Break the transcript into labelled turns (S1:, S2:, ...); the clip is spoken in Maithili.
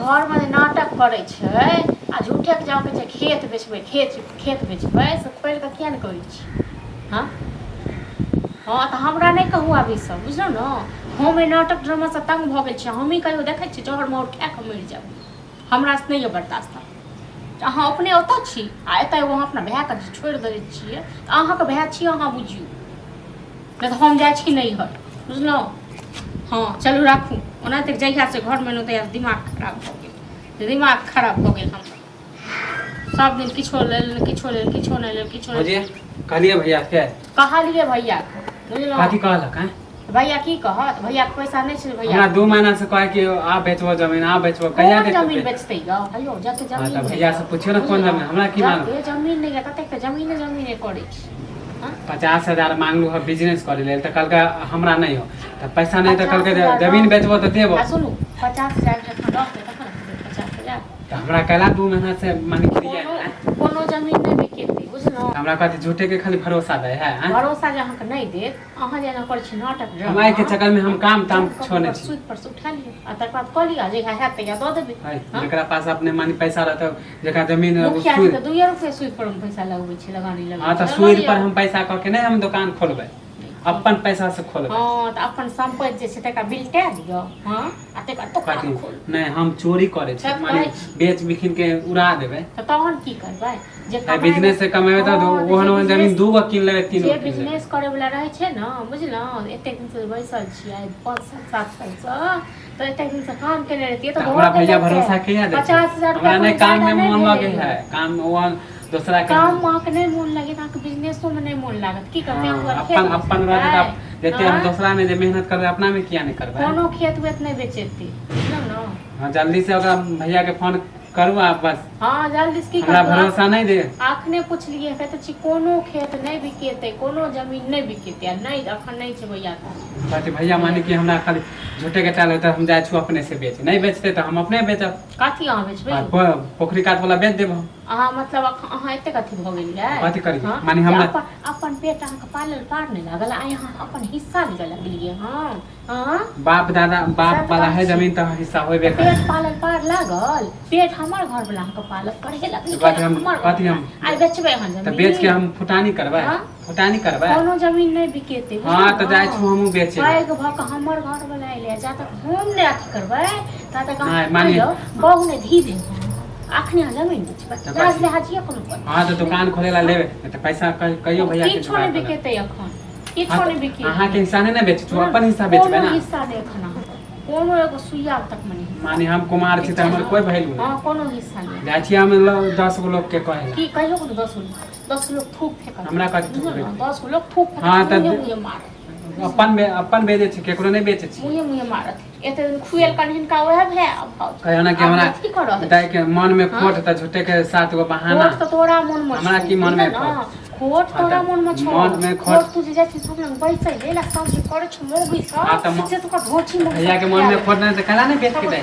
S1: घर में नाटक करे छै आ झूठे के जाके छै खेत बेचबै खेत बेचबै से खोल के किया ने करै छी हाँ हाँ तो हमरा नहीं कहू आब ई सब बुझलौ न हम ए नाटक ड्रामा से तंग भ गेल छी हम ही कहियो देखै छी जहर मोर खा के मरि जाब हमरा से नहीं बर्दाश्त अहाँ अपने ओतऽ छी आ एतऽ एगो अपना भाय के छोड़ि दै छियै तऽ अहाँके भाय छी अहाँ बुझियौ नहीं तो हम जाइ छी नहीं हट बुझलौ हाँ चलू राखू ओना तक जहिया से घर में तहिया दिमाग खराब भ गेल दिमाग खराब भ गेल हमरा सब दिन किछो लेल किछो नहीं लेल किछो
S2: कहलिए भैया के
S1: कहलिए भैया बुझलौ
S2: कथी कहलक हैं
S1: भैया की कहत भैया के पैसा नहीं छै भैया
S2: हमरा 2 महीना से कहे कि आ बेचबो जमीन आ बेचबो कहिया देत
S1: जमीन बेचतै ग हेलो जते जमीन
S2: त भैया से पूछियो ना कोन जमीन हमरा की मालूम
S1: ये जमीन नहीं कते के जमीन करै छी
S2: 50,000 मांगलू है बिजनेस करे लेल त कल का हमरा नहीं हो त पैसा नहीं त कल के जमीन बेचबो त देबो
S1: सुनू 50,000 तक रख दे तखन 50,000
S2: त हमरा कहला 2 महीना से माने क्रिया
S1: कोनो जमीन नहीं बिकेतै बुझलौ
S2: हमरा कहते झूठे के खाली भरोसा दे है
S1: भरोसा जे अहाँ के नहीं देत अहाँ जेना कर छी नाटक ड्रामा
S2: हमारे के चक्कर में हम काम छोड़ने छी
S1: सुत पर उठा लियो आ तकर बाद कह लिया जे हैत त या द देबे
S2: जेकरा पास अपने मानी पैसा रहत जेकरा जमीन
S1: मुखिया के 2 रुपया सुई पर हम पैसा लगबै छी लगानी लगबै
S2: हां त सुई पर हम पैसा क के नहीं हम दुकान खोलबै अपन पैसा से खोलबै
S1: हां त अपन संपत्ति जे छै तका बिलटा दियो हां आ तका दुकान खोल
S2: नहीं हम चोरी करे छी माने बेच बिखिन के उड़ा देबै
S1: त तहन की करबै जे
S2: बिजनेस से कमेबै त ओहन जमीन 2 गो किन लेबै 3 गो
S1: जे बिजनेस करे वाला रहै छै न बुझलौ एते दिन से बैसल छी 5-7 साल से तो एते दिन से काम केने रहती तो
S2: हमरा भैया भरोसा किया दे
S1: 50,000
S2: हमरा नहीं काम में मन लगे है काम वो दूसरा
S1: काम मां के नहीं मन लगे ता बिजनेसो में नहीं मन लागत की करते
S2: अपन रहत देते हम दूसरा में जे मेहनत करबे अपना में किया नहीं करबे
S1: कोनो खेत वेत नहीं बेचेती बुझलौ न
S2: हां जल्दी से ओकरा भैया के फोन करू आप बस
S1: हां जल्दी से की
S2: हमरा भरोसा नहीं दे
S1: आखने पूछलिए कहते छी कोनो खेत नहीं बिकेते कोनो जमीन नहीं बिकेते नहीं अखन नहीं छै भैया
S2: बात भैया माने कि हमरा खाली झूठे के टाल होता हम जाय छु अपने से बेच नहीं बेचते तो हम अपने बेचब
S1: काठी अहाँ बेचबै
S2: पोखरी काट वाला बेच देब
S1: अहाँ मतलब अहाँ एते कथि भ गेल है
S2: कथि करी माने हमरा
S1: अपन पेट अहाँ के पालल पार नहीं लागल आ यहाँ अपन हिस्सा ले लगलिए हां हां
S2: बाप दादा बाप वाला है जमीन तो हिस्सा होबे करे
S1: पेट पालल पार लागल पेट हमर घर वाला के पालल करे लगलिए
S2: कथि हम
S1: आ बेचबै अहाँ जमीन
S2: त बेच के हम फुटानी करबै फुटानी करबै
S1: कोनो जमीन नहीं बिकेते
S2: हां त जाय छु हमहु बेचे
S1: पैग भ के हमर घर वाला ले जा तक हम ने अथि करबै ता तक
S2: माने
S1: बहु ने धीरे अखने जमीन बेचबै राज ले हाजिए कोनो
S2: हां त दुकान खोले ला लेबे त पैसा कहियो भैया के
S1: किछो नहीं बिकेते अखन किछो नहीं बिके
S2: अहाँ के हिस्सा नहीं बेच छु अपन हिस्सा बेचबै ना
S1: हिस्सा नहीं अखन कोनो एगो सुइया तक मनी
S2: माने हम कुमार छी त हमर कोई वैल्यू
S1: हां कोनो हिस्सा नहीं
S2: जाय छी हम 10 गो लोग के कहे
S1: की कहियो को 10 लोग थूक फेंक
S2: हमरा कथि
S1: 10 लोग थूक फेंक
S2: हां त
S1: मुझे मार
S2: अपन बेचे छी केकरो नहीं बेचे छी
S1: मुझे मारत एते दिन खुएल कन हिनका ओहे भे
S2: कहे ना कि हमरा दाई के मन में खोट त झूठे के साथ गो बहाना
S1: खोट त तोरा मन में
S2: हमरा की मन में
S1: खोट तोरा मन में छो
S2: मन में खोट
S1: तू जे जाती सब लंग बैसे ले ला सब करे छ मोगी सब से तो का ढोची में
S2: भैया के मन में खोट नहीं त कला नहीं बेच के दे